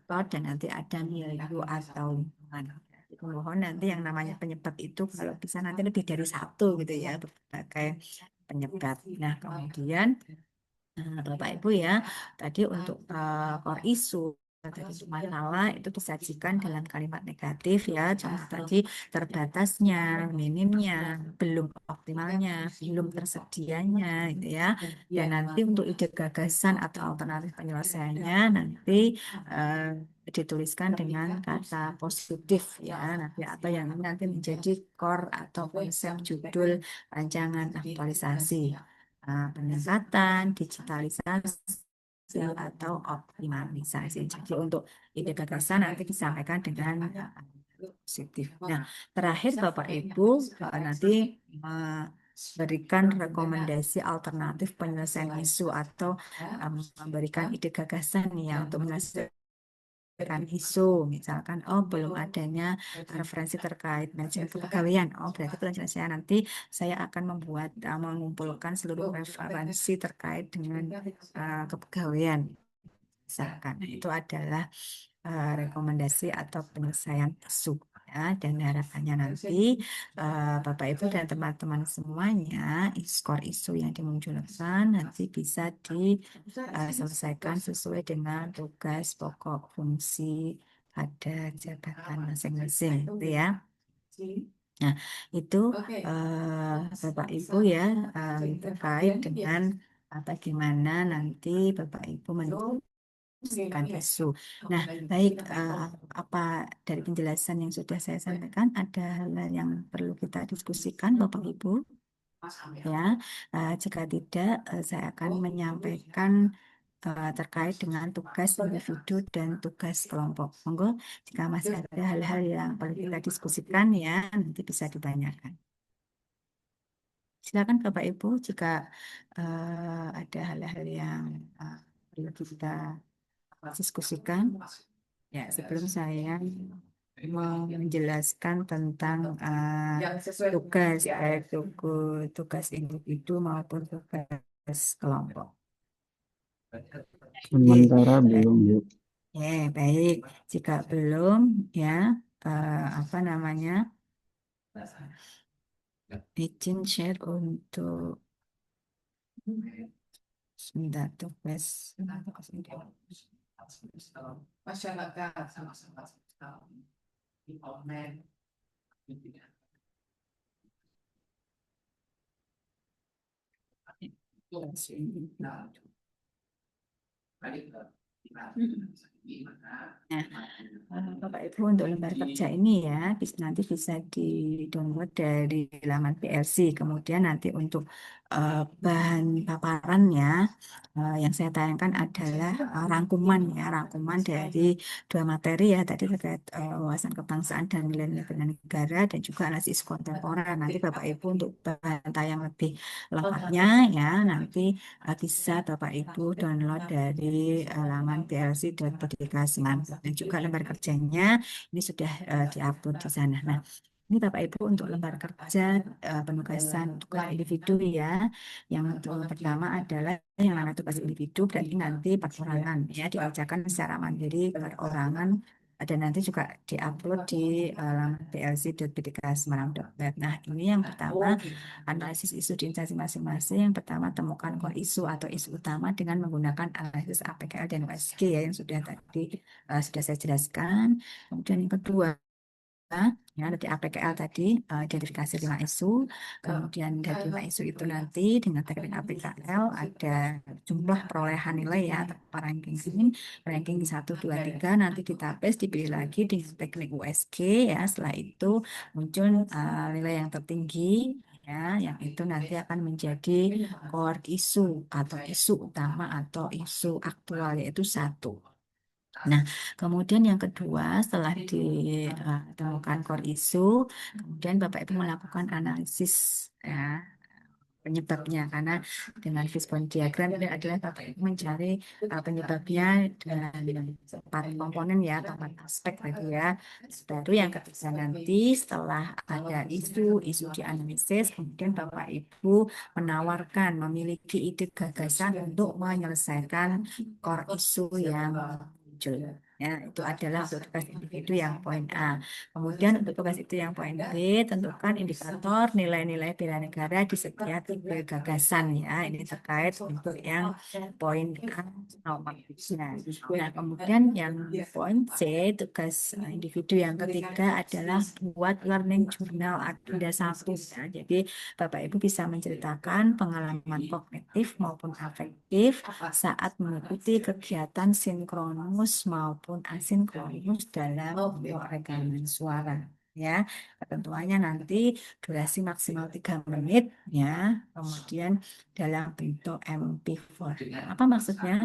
dan nanti ada milieu atau lingkungan. Jadi mohon nanti yang namanya penyebab itu kalau bisa nanti lebih dari satu gitu ya, berbagai penyebab. Nah kemudian Bapak Ibu ya, tadi untuk core issue tadi itu masalah itu disajikan dalam kalimat negatif ya, contoh tadi terbatasnya, minimnya, belum optimalnya, belum tersedianya gitu ya. Dan nanti untuk ide gagasan atau alternatif penyelesaiannya nanti dituliskan dengan kata positif ya, nanti atau yang nanti menjadi core atau konsep judul rancangan aktualisasi. Peningkatan, digitalisasi, atau optimalisasi. Jadi untuk ide gagasan nanti disampaikan dengan positif. Nah, terakhir Bapak Ibu nanti memberikan rekomendasi alternatif penyelesaian isu atau memberikan ide gagasan ya untuk menyelesaikan isu, misalkan belum adanya referensi terkait manajemen kepegawaian, berarti penyelesaian nanti saya akan membuat mengumpulkan seluruh referensi terkait dengan kepegawaian misalkan. Nah, itu adalah rekomendasi atau penyelesaian isu ya, dan harapannya nanti Bapak Ibu dan teman-teman semuanya skor isu yang dimunculkan nanti bisa diselesaikan sesuai dengan tugas pokok fungsi pada jabatan masing-masing gitu ya. Nah, itu Bapak Ibu ya terkait dengan bagaimana nanti Bapak Ibu menjelaskan isu. Nah, baik apa dari penjelasan yang sudah saya sampaikan ada hal yang perlu kita diskusikan Bapak Ibu? Ya, jika tidak saya akan menyampaikan terkait dengan tugas individu dan tugas kelompok. Monggo, jika masih ada hal-hal yang perlu kita diskusikan ya, nanti bisa ditanyakan. Silakan Bapak Ibu, jika ada hal-hal yang perlu kita diskusikan. Ya, sebelum saya menjelaskan tentang tugas, baik tugas individu maupun tugas kelompok. Sementara belum, Bu. Baik. Jika belum, ya, apa namanya, izin share untuk sebentar tugas. Nah, Bapak Ibu untuk lembar kerja ini ya nanti bisa di-download dari laman PLC. Kemudian nanti untuk bahan paparannya yang saya tayangkan adalah rangkuman dari dua materi ya tadi terkait wawasan kebangsaan dan nilai-nilai bela negara dan juga analisis kontemporer. Nanti Bapak Ibu untuk bahan tayang lebih lengkapnya ya nanti bisa Bapak Ibu download dari laman plc.bdk.seman dan juga lembar kerjanya ini sudah diupload di sana. Nah, ini Bapak Ibu untuk lembar kerja penugasan tugas individu ya. Yang pertama adalah yang namanya tugas individu berarti nanti perorangan ya dibacakan secara mandiri perorangan dan nanti juga diupload di laman plc.bdk.semarang.net. Nah, ini yang pertama analisis isu di instansi masing-masing. Yang pertama temukan core isu atau isu utama dengan menggunakan analisis APKL dan USG ya yang sudah tadi sudah saya jelaskan. Kemudian yang kedua ya dari APKL tadi identifikasi 5 isu, kemudian dari 5 isu itu nanti dengan teknik APKL ada jumlah perolehan nilai ya atau ranking 1, 2, 3 nanti ditapis dipilih lagi dengan teknik USG ya, setelah itu muncul nilai yang tertinggi ya yang itu nanti akan menjadi core isu atau isu utama atau isu aktual yaitu 1. Nah, kemudian yang kedua setelah ditemukan core issue, kemudian Bapak Ibu melakukan analisis ya penyebabnya, karena dengan fishbone diagram ini adalah Bapak Ibu mencari penyebabnya dengan 4 komponen ya, atau 4 aspek tadi ya. Baru yang ketiga nanti setelah ada isu dianalisis, kemudian Bapak Ibu menawarkan, memiliki ide gagasan untuk menyelesaikan core issue yang muncul. Ya, itu adalah untuk tugas individu yang poin A. Kemudian untuk tugas itu yang poin B, tentukan indikator nilai-nilai bela negara di setiap tipe gagasan ya. Ini terkait untuk yang poin A nomor 3. Nah, kemudian yang poin C, tugas individu yang ketiga adalah buat learning journal agenda 1 ya. Jadi Bapak Ibu bisa menceritakan pengalaman kognitif maupun afektif saat mengikuti kegiatan sinkronus maupun asinkronus dalam rekaman suara. Ya, ketentuannya nanti durasi maksimal 3 menit ya, kemudian dalam bentuk MP4. Apa maksudnya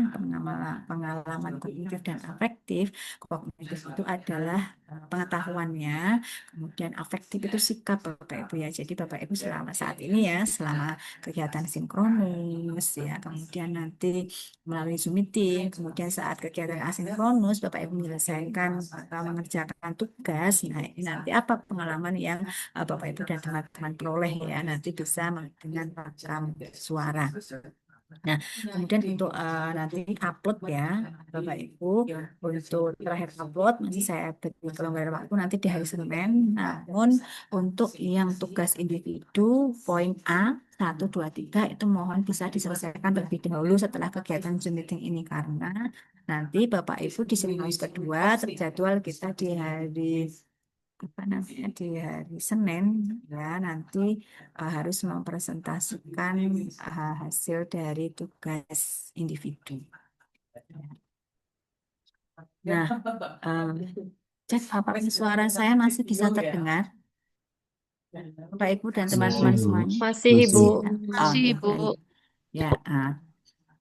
pengalaman kognitif dan afektif? Kognitif itu adalah pengetahuannya, kemudian afektif itu sikap Bapak Ibu ya. Jadi Bapak Ibu selama saat ini ya, selama kegiatan sinkronus ya, kemudian nanti melalui Zoom meeting, kemudian saat kegiatan asinkronus Bapak Ibu menyelesaikan atau mengerjakan tugas. Nah, ini nanti apa pengalaman yang Bapak Ibu dan teman-teman peroleh ya, nanti bisa dengan rekam suara. Nah, kemudian untuk nanti upload ya, Bapak Ibu, untuk terakhir upload masih saya beri kelonggaran waktu nanti di hari Senin. Namun untuk yang tugas individu poin A 1, 2, 3 itu mohon bisa diselesaikan terlebih dahulu setelah kegiatan Zoom meeting ini, karena nanti Bapak Ibu di sinkronus kedua terjadwal kita di hari apa namanya di hari Senin ya, nanti harus mempresentasikan hasil dari tugas individu. Nah, cek apakah suara saya masih bisa terdengar, Bapak Ibu dan teman-teman Masih, Bu. semuanya? Masih, Ibu. Masih, Ibu. Ya,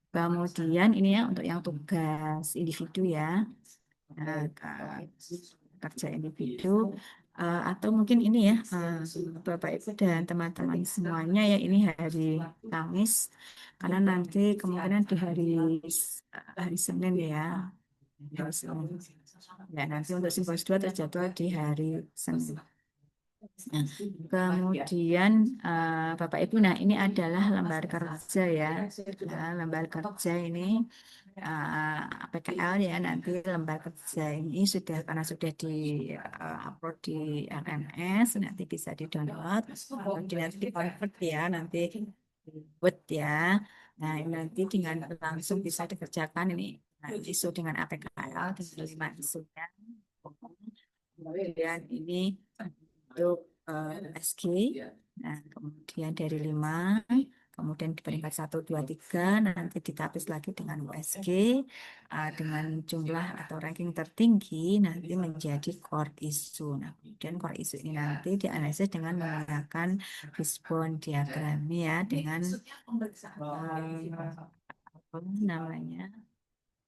kemudian ini ya untuk yang tugas individu ya. Kerja individu atau mungkin ini ya Bapak Ibu dan teman-teman semuanya ya, ini hari Kamis, karena nanti kemungkinan di hari Senin ya, hari Senin. Ya, nanti untuk sinkronus 2 terjadwal di hari Senin. Nah, kemudian Bapak Ibu, nah ini adalah lembar kerja ya. Nah, lembar kerja ini PKL ya, nanti lembar kerja ini sudah, karena sudah di upload di RMS, nanti bisa di download atau nanti di convert ya, nanti di Word ya. Nah, ini nanti dengan langsung bisa dikerjakan ini isu dengan APKL dengan 5 isunya. Kemudian ini untuk SG, nah kemudian dari 5, kemudian di peringkat 1, 2, 3 nanti ditapis lagi dengan USG dengan jumlah atau ranking tertinggi nanti menjadi core issue. Nah, kemudian core issue ini nanti dianalisis dengan menggunakan fishbone diagram ya, dengan apa namanya,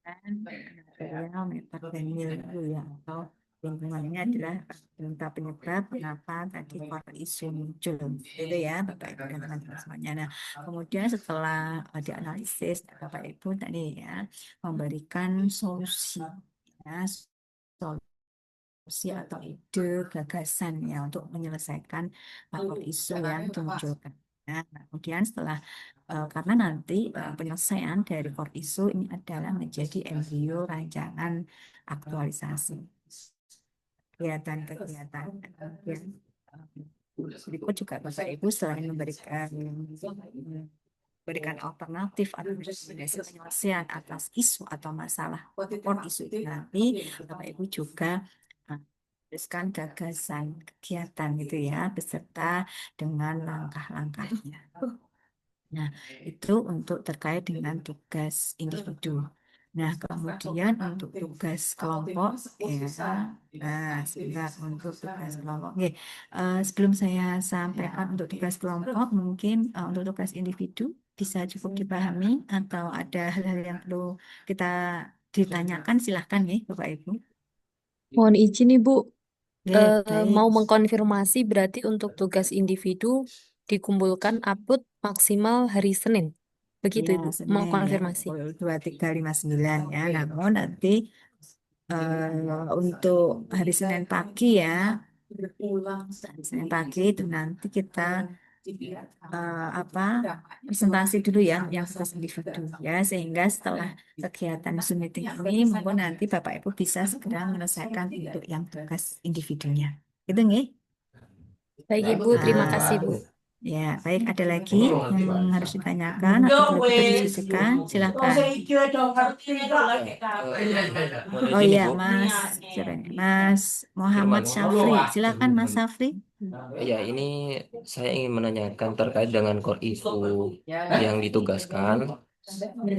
material meter dan miliu ya, atau lingkungannya adalah penyebab kenapa tadi core issue muncul, itu ya Bapak Ibu dan teman-teman semuanya. Nah, kemudian setelah dianalisis Bapak Ibu tadi ya memberikan solusi ya, solusi atau ide gagasan ya untuk menyelesaikan core issue yang dimunculkan. Nah, kemudian setelah karena nanti penyelesaian dari core issue ini adalah menjadi embrio rancangan aktualisasi kegiatan-kegiatan. Kemudian berikut juga Bapak Ibu selain memberikan alternatif atau rekomendasi penyelesaian atas isu atau masalah core issue itu, nanti Bapak Ibu juga menuliskan gagasan kegiatan gitu ya, beserta dengan langkah-langkahnya. Nah, itu untuk terkait dengan tugas individu. Nah, kemudian untuk tugas kelompok, ya, sebentar, untuk tugas kelompok. Oke, sebelum saya sampaikan untuk tugas kelompok, mungkin untuk tugas individu bisa cukup dipahami atau ada hal-hal yang perlu kita ditanyakan silahkan nih Bapak Ibu. Mohon izin Ibu, Baik. mau mengkonfirmasi berarti untuk tugas individu dikumpulkan upload maksimal hari Senin. Begitu Ya, Ibu, mau Senin ya, konfirmasi. pukul 23.59 ya. Namun nanti untuk hari Senin pagi ya, hari Senin pagi itu nanti kita apa presentasi dulu ya yang tugas individu ya, sehingga setelah kegiatan Zoom meeting ini mungkin nanti Bapak Ibu bisa segera menyelesaikan untuk yang tugas individunya. Gitu nggih? Baik Ibu, terima Ah, kasih Bu. ya, baik. Ada lagi yang harus ditanyakan atau perlu kita diskusikan? Silakan. Mohon Oh izin iya, Ibu. Mas, siapa ini? Mas Muhammad Firman. Syafri. Silakan Mas Syafri. Ya, ini saya ingin menanyakan terkait dengan core isu yang ditugaskan.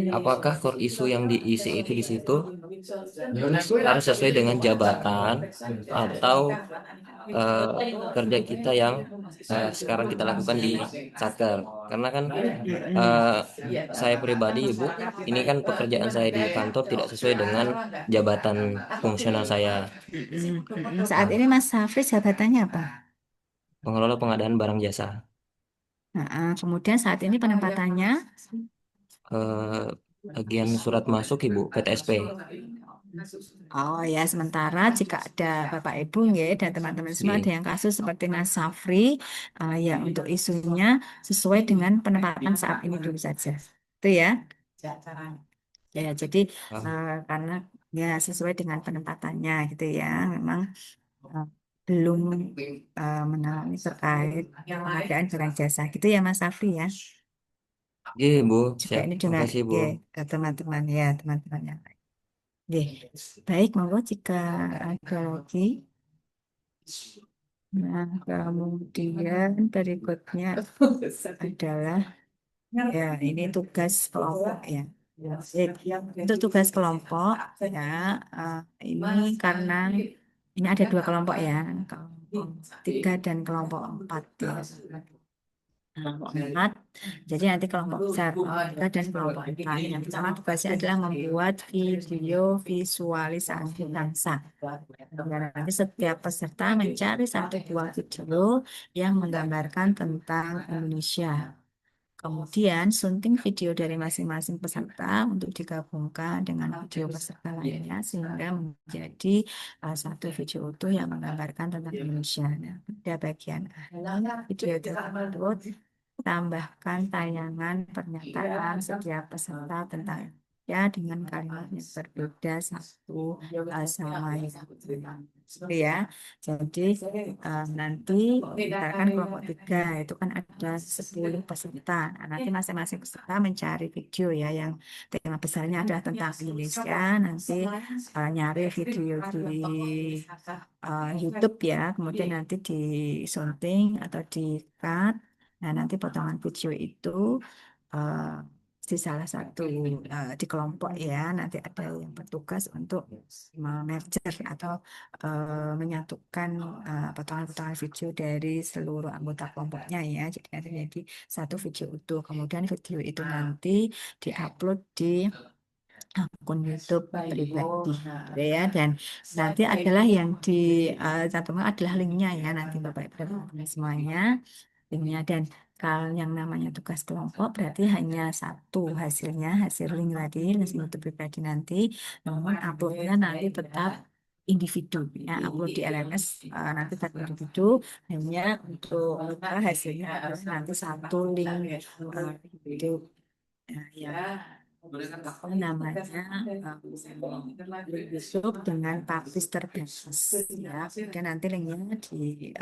Apakah core isu yang diisi itu di situ harus sesuai dengan jabatan atau eh, kerja kita yang sekarang kita lakukan di Satker? Karena kan eh, saya pribadi, Ibu, ini kan pekerjaan saya di kantor tidak sesuai dengan jabatan fungsional saya, Saat ini Mas Syafri jabatannya apa? pengelola pengadaan barang jasa. Kemudian saat ini penempatannya, Eh, Bagian surat masuk, Ibu, PTSP. oh ya, sementara jika ada Bapak Ibu ya dan teman-teman semua ada Iya. yang kasus seperti Mas Syafri, ya untuk isunya sesuai dengan penempatan saat ini dulu saja. Itu ya. Ya, jadi karena ya sesuai dengan penempatannya gitu ya, memang eh, belum mengalami terkait pengadaan barang jasa gitu ya Mas Safri ya. Iya, Bu. Juga Siap. ini juga Makasih, Bu. ya, ke teman-teman ya teman-teman yang lain. Oke. Baik, monggo jika ada lagi. Nah, kemudian berikutnya adalah ya ini tugas kelompok ya. Untuk tugas kelompok ya, ini karena ini ada dua kelompok ya, kelompok 3 dan kelompok 4 ya. Kelompok 4, jadi nanti kelompok besar, kelompok 3 dan kelompok 4. Yang pertama tugasnya adalah membuat video visualisasi bangsa. Dan nanti setiap peserta mencari satu buah video yang menggambarkan tentang Indonesia. Kemudian sunting video dari masing-masing peserta untuk digabungkan dengan video peserta lainnya sehingga menjadi satu video utuh yang menggambarkan tentang Indonesia. Nah, pada bagian akhir video tersebut tambahkan tayangan pernyataan setiap peserta tentang Indonesia dengan kalimat yang berbeda satu sama yang lain. Gitu ya. Jadi nanti misalkan kelompok 3 itu kan ada 10 peserta. Nah, nanti masing-masing peserta mencari video ya yang tema besarnya adalah tentang Indonesia. Nanti nyari video di YouTube ya, kemudian nanti disunting atau di-cut. Nah, nanti potongan video itu eh, di salah satu di kelompok ya, nanti ada yang bertugas untuk merger atau menyatukan potongan-potongan video dari seluruh anggota kelompoknya ya. Jadi nanti jadi satu video utuh. Kemudian video itu nanti diupload di akun YouTube pribadi gitu ya, dan nanti adalah yang di cantumkan adalah linknya ya, nanti Bapak Ibu dan teman-teman semuanya linknya. Dan kalau yang namanya tugas kelompok berarti hanya satu hasilnya, hasil link tadi link YouTube pribadi nanti, namun uploadnya nanti tetap individu ya, upload di LMS nanti tetap individu, hanya untuk hasilnya adalah nanti satu link YouTube ya, apa namanya YouTube dengan publish terbatas ya. Kemudian nanti linknya di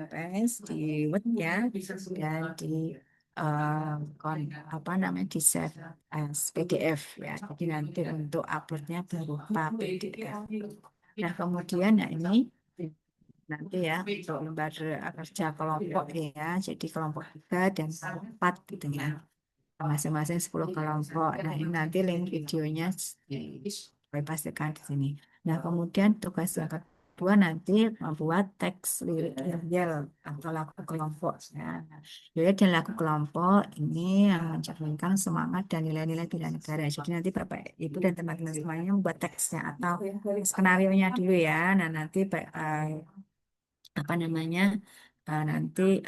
press di web ya, dan di apa namanya di save as PDF ya. Jadi nanti untuk uploadnya berupa PDF. Nah kemudian nah ini nanti ya untuk lembaga kerja kelompok ya. Jadi kelompok 3 dan kelompok 4 gitu ya, masing-masing 10 kelompok. Nah, ini nanti link videonya saya pastikan di sini. Nah, kemudian tugas yang kedua kedua nanti membuat teks lirik yel atau lagu kelompok. Nah, lirik dan lagu kelompok ini yang mencerminkan semangat dan nilai-nilai bela negara. Jadi nanti Bapak Ibu dan teman-teman semuanya membuat teksnya atau skenario-nya dulu ya. Nah, nanti apa namanya nanti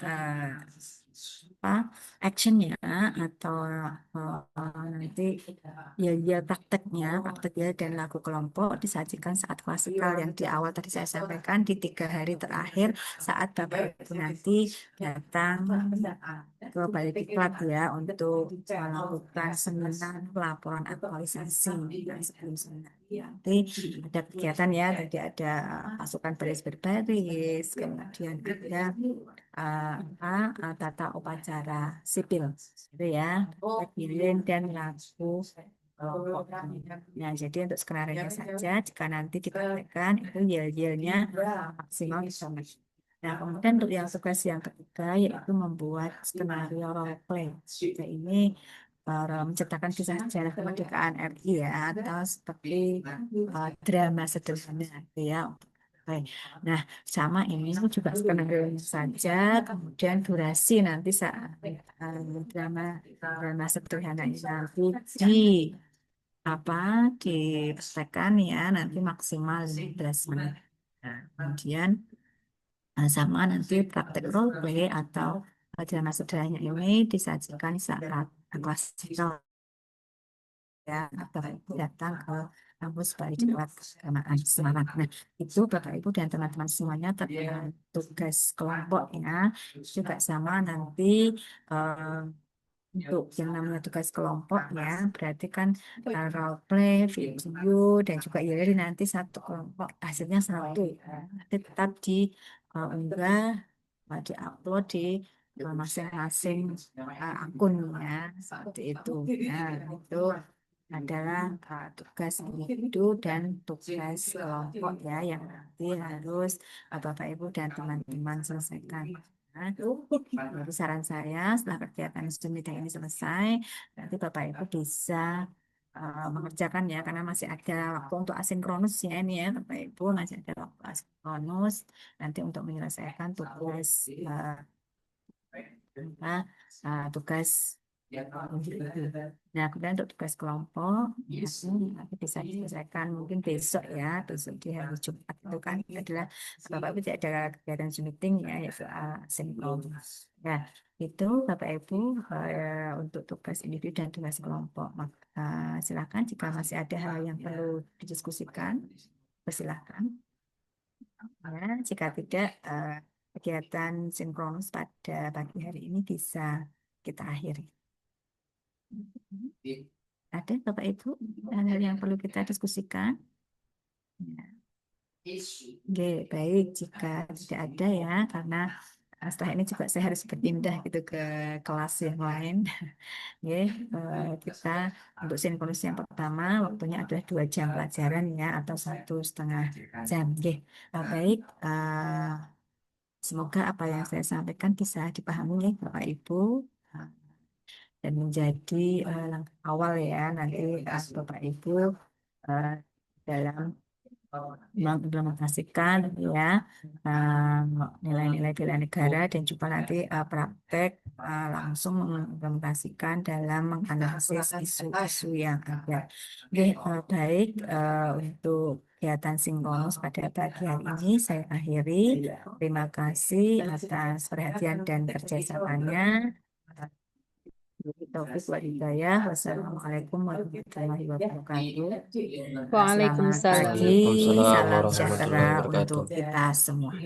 apa actionnya atau nanti ya praktek ya dan lagu kelompok disajikan saat klasikal yang di awal tadi saya sampaikan di 3 hari terakhir saat Bapak Ibu nanti datang ke Balai Diklat ya untuk melakukan seminar pelaporan aktualisasi sebelum seminar. Nanti ada kegiatan ya, tadi ada pasukan baris berbaris, kemudian ada tata upacara sipil, gitu ya, lilin dan lagu kelompok. Nah, jadi untuk skenario saja, jika nanti dipraktekkan itu yel-yelnya maksimal bisa. Nah, kemudian untuk yang tugas yang ketiga yaitu membuat skenario role play. Jadi ini menciptakan kisah sejarah kemerdekaan RI ya atau seperti drama sederhana gitu ya. Oke. Nah, sama ini juga skenario saja, kemudian durasi nanti saat drama sederhana ini nanti dipraktekkan ya nanti maksimal 15 menit. Nah, kemudian sama nanti praktek role play atau drama sederhana ini disajikan saat klasikal ya Bapak Ibu datang ke kampus Balai Diklat Keagamaan Semarang. Nah, itu Bapak Ibu dan teman-teman semuanya terkait tugas kelompoknya juga sama nanti untuk yang namanya tugas kelompok ya berarti kan role play, video dan juga ya nanti satu kelompok hasilnya satu ya. Nanti tetap diunggah diupload di masing-masing akun ya seperti itu. Nah, itu adalah tugas individu dan tugas kelompok ya yang nanti harus Bapak Ibu dan teman-teman selesaikan. Nah, jadi saran saya setelah kegiatan studi ini selesai, nanti Bapak Ibu bisa mengerjakan ya karena masih ada waktu untuk asinkronus ya ini ya Bapak Ibu masih ada waktu asinkronus nanti untuk menyelesaikan tugas tugas individu. Nah, kemudian untuk tugas kelompok nanti bisa diselesaikan mungkin besok ya, besok di hari Jumat itu kan adalah Bapak Ibu tidak ada kegiatan Zoom meeting ya, yaitu sinkronus. Nah, itu Bapak Ibu untuk tugas individu dan tugas kelompok. Silakan jika masih ada hal yang perlu didiskusikan, persilahkan. Ya, jika tidak, kegiatan sinkronus pada pagi hari ini bisa kita akhiri. Ada Bapak Ibu hal-hal yang perlu kita diskusikan? Ya. Oke, baik jika tidak ada ya karena setelah ini juga saya harus berpindah gitu ke kelas yang lain. Oke, kita untuk sinkronus yang pertama waktunya adalah 2 jam pelajaran ya atau 1,5 jam. Oke, baik. Semoga apa yang saya sampaikan bisa dipahami ya Bapak Ibu dan menjadi langkah awal ya nanti Bapak Ibu dalam mengimplementasikan ya nilai-nilai bela negara dan juga nanti praktek langsung mengimplementasikan dalam menganalisis isu-isu yang ada. Oke, baik untuk kegiatan sinkronus pada pagi hari ini saya akhiri. Terima kasih atas perhatian dan kerjasamanya. Taufik wa hidayah. Wassalamualaikum warahmatullahi wabarakatuh. Selamat Waalaikumsalam. pagi, Waalaikumsalam salam warahmatullahi sejahtera wabarakatuh. untuk kita semua.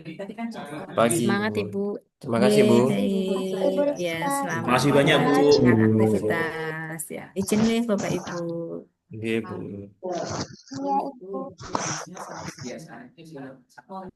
Pagi, Semangat Bu. Ibu. Terima kasih, Bu. Baik, Ibu ya Rizka. selamat Makasih banyak, Bu. melanjutkan aktivitas ya. Izin nih Bapak Ibu. Iya, Bu. Iya, Ibu.